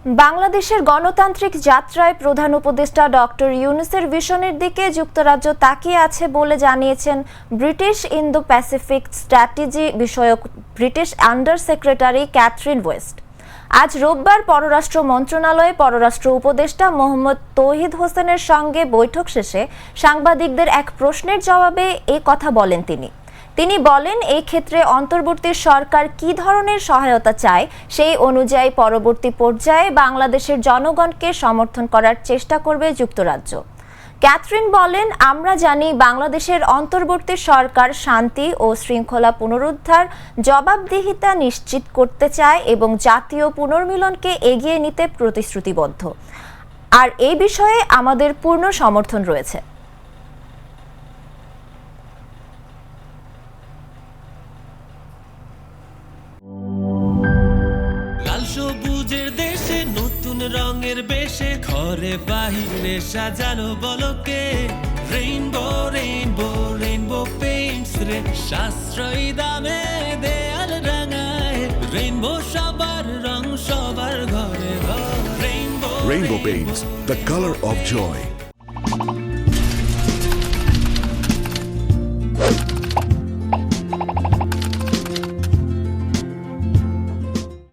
বাংলাদেশের গণতান্ত্রিক যাত্রায় প্রধান উপদেষ্টা ডক্টর ইউনূসের ভিশনের দিকে যুক্তরাজ্য তাকিয়ে আছে বলে জানিয়েছেন ব্রিটিশ ইন্দো প্যাসিফিক স্ট্র্যাটেজি বিষয়ক British under secretary Catherine West. আজ রোববার পররাষ্ট্র মন্ত্রণালয়ে পররাষ্ট্র উপদেষ্টা মোহাম্মদ তৌহিদ হোসেনের সঙ্গে বৈঠক শেষে সাংবাদিকদের এক প্রশ্নের জবাবে এই কথা বলেন তিনি বলেন, এই ক্ষেত্রে অন্তর্বর্তী সরকার কী ধরনের সহায়তা চায় সেই অনুযায়ী পরবর্তী পর্যায়ে বাংলাদেশের জনগণকে সমর্থন করার চেষ্টা করবে যুক্তরাজ্য। ক্যাথরিন বলেন, আমরা জানি বাংলাদেশের অন্তর্বর্তী সরকার শান্তি ও শৃঙ্খলা পুনরুদ্ধার, জবাবদিহিতা নিশ্চিত করতে চায় এবং জাতীয় পুনর্মিলনকে এগিয়ে নিতে প্রতিশ্রুতিবদ্ধ। আর এই বিষয়ে আমাদের পূর্ণ সমর্থন রয়েছে। সবুজের দেশে নতুন রঙের বেশে ঘরে বাহিরে সাজানো বলকে রেইনবো রেইনবো রেইনবো পেইন্টস রে সাশ্রয়ী দামে দেয়াল রাঙায় রেইনবো সবার রং সবার ঘরে ঘরে rainbow Rainbow Paints, the color of joy.